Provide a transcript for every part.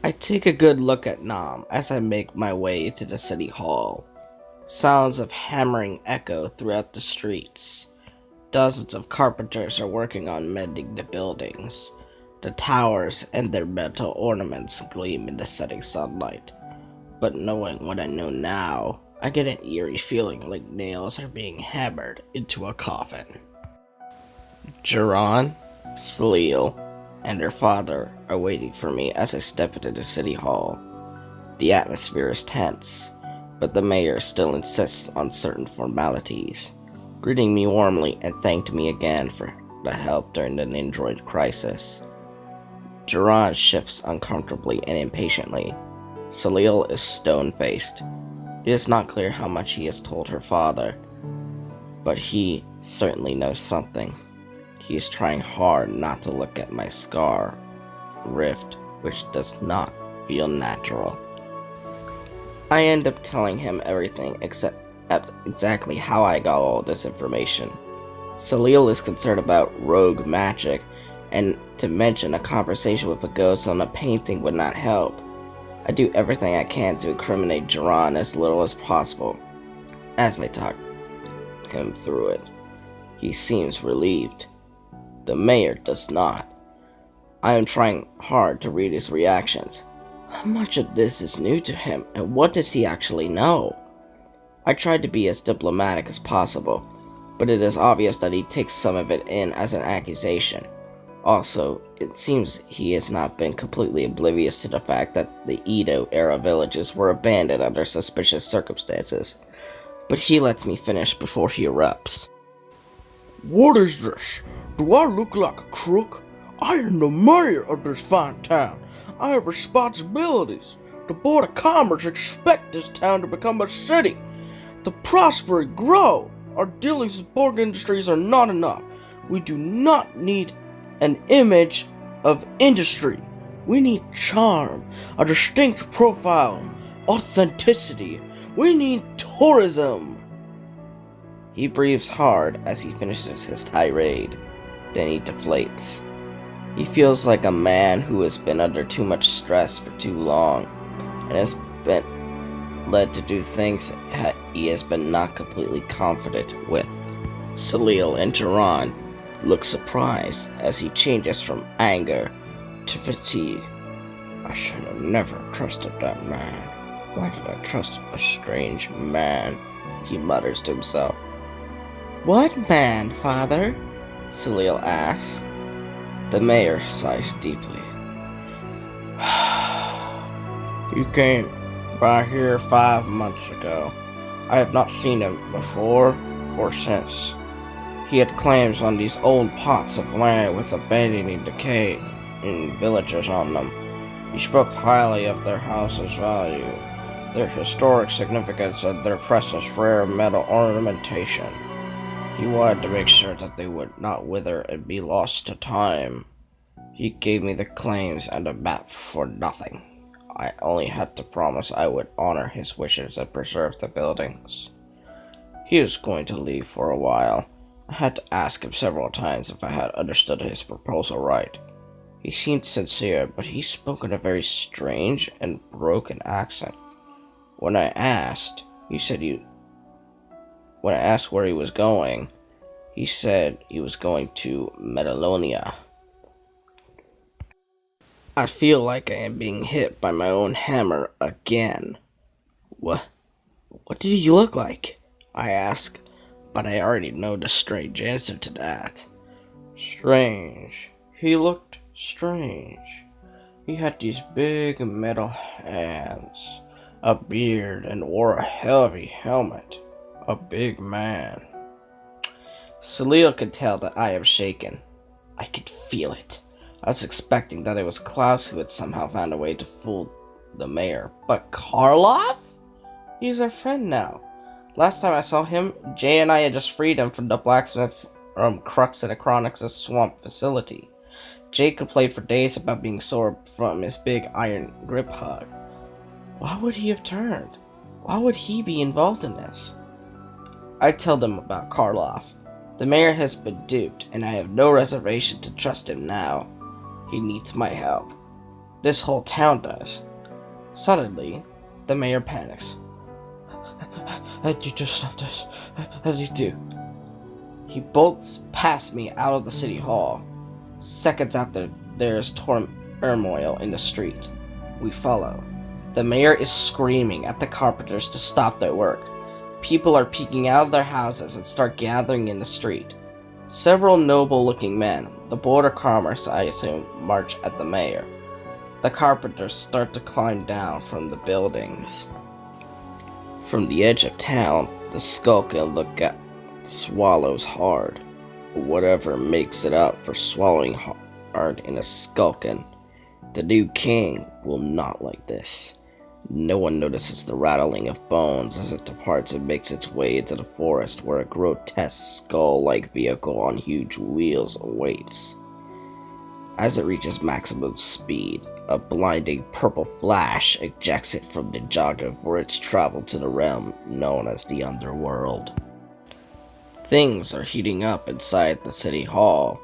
I take a good look at Nam as I make my way to the city hall. Sounds of hammering echo throughout the streets. Dozens of carpenters are working on mending the buildings. The towers and their metal ornaments gleam in the setting sunlight. But knowing what I know now, I get an eerie feeling like nails are being hammered into a coffin. Jerahn, Seliel, and her father are waiting for me as I step into the city hall. The atmosphere is tense, but the mayor still insists on certain formalities, greeting me warmly and thanked me again for the help during the Nindroid crisis. Jerahn shifts uncomfortably and impatiently. Seliel is stone-faced. It is not clear how much he has told her father, but he certainly knows something. He is trying hard not to look at my scar rift, which does not feel natural. I end up telling him everything except exactly how I got all this information. Seliel is concerned about rogue magic, and to mention a conversation with a ghost on a painting would not help. I do everything I can to incriminate Jerahn as little as possible. As I talk him through it, he seems relieved. The mayor does not. I am trying hard to read his reactions. How much of this is new to him, and what does he actually know? I tried to be as diplomatic as possible, but it is obvious that he takes some of it in as an accusation. Also, it seems he has not been completely oblivious to the fact that the Edo-era villages were abandoned under suspicious circumstances. But he lets me finish before he erupts. What is this? Do I look like a crook? I am the mayor of this fine town. I have responsibilities. The Board of Commerce expect this town to become a city, to prosper and grow. Our dealings with Borg Industries are not enough. We do not need an image of industry. We need charm, a distinct profile, authenticity. We need tourism. He breathes hard as he finishes his tirade. Then he deflates. He feels like a man who has been under too much stress for too long, and has been led to do things he has been not completely confident with. Seliel and Jerahn look surprised as he changes from anger to fatigue. I should have never trusted that man. Why did I trust a strange man? He mutters to himself. What man, father? Seliel asks. The mayor sighs deeply. He came by here 5 months ago. I have not seen him before or since. He had claims on these old plots of land with abandoning decay in villages on them. He spoke highly of their house's value, their historic significance, and their precious rare metal ornamentation. He wanted to make sure that they would not wither and be lost to time. He gave me the claims and a map for nothing. I only had to promise I would honor his wishes and preserve the buildings. He was going to leave for a while. I had to ask him several times if I had understood his proposal right. He seemed sincere, but he spoke in a very strange and broken accent. When I asked where he was going, he said he was going to Metalonia. I feel like I am being hit by my own hammer again. What did he look like? I ask, but I already know the strange answer to that. Strange. He looked strange. He had these big metal hands, a beard, and wore a heavy helmet. A big man. Seliel could tell that I am shaken. I could feel it. I was expecting that it was Klaus who had somehow found a way to fool the mayor. But Karloff? He's our friend now. Last time I saw him, Jay and I had just freed him from the blacksmith from Crux and Acronix's swamp facility. Jay complained for days about being sore from his big iron grip hug. Why would he have turned? Why would he be involved in this? I tell them about Karloff. The mayor has been duped, and I have no reservation to trust him now. He needs my help. This whole town does. Suddenly, the mayor panics. How did you just stop this? How did you do? He bolts past me out of the city hall. Seconds after, there's turmoil in the street. We follow. The mayor is screaming at the carpenters to stop their work. People are peeking out of their houses and start gathering in the street. Several noble-looking men, the Board of Commerce I assume, march at the mayor. The carpenters start to climb down from the buildings. From the edge of town, the Skulkin look at swallows hard. Whatever makes it up for swallowing hard in a Skulkin. The new king will not like this. No one notices the rattling of bones as it departs and makes its way into the forest where a grotesque skull-like vehicle on huge wheels awaits. As it reaches maximum speed, a blinding purple flash ejects it from the Ninjago for its travel to the realm known as the Underworld. Things are heating up inside the city hall.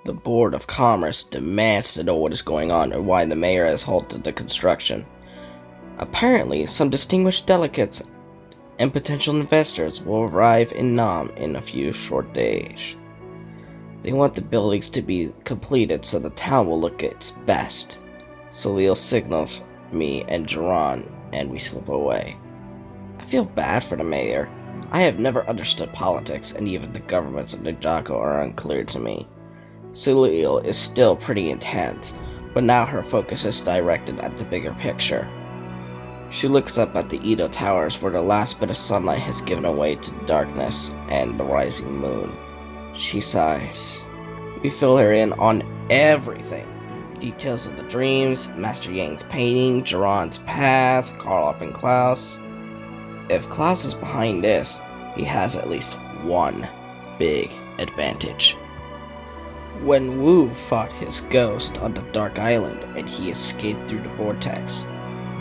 The Board of Commerce demands to know what is going on and why the mayor has halted the construction. Apparently, some distinguished delegates and potential investors will arrive in Nam in a few short days. They want the buildings to be completed so the town will look its best. Seliel signals me and Jerahn, and we slip away. I feel bad for the mayor. I have never understood politics, and even the governments of Ninjago are unclear to me. Seliel is still pretty intense, but now her focus is directed at the bigger picture. She looks up at the Edo Towers where the last bit of sunlight has given way to darkness and the rising moon. She sighs. We fill her in on everything. Details of the dreams, Master Yang's painting, Jerahnn's past, Karloff and Klaus. If Klaus is behind this, he has at least one big advantage. When Wu fought his ghost on the Dark Island and he escaped through the vortex,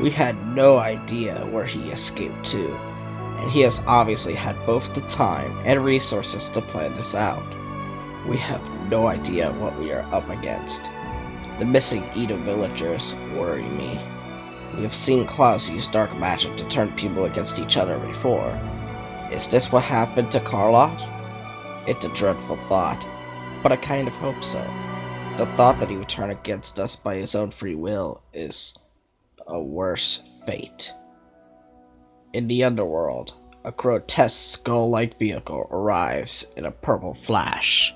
we had no idea where he escaped to, and he has obviously had both the time and resources to plan this out. We have no idea what we are up against. The missing Edo villagers worry me. We have seen Klaus use dark magic to turn people against each other before. Is this what happened to Karloff? It's a dreadful thought, but I kind of hope so. The thought that he would turn against us by his own free will is a worse fate. In the underworld, a grotesque skull-like vehicle arrives in a purple flash.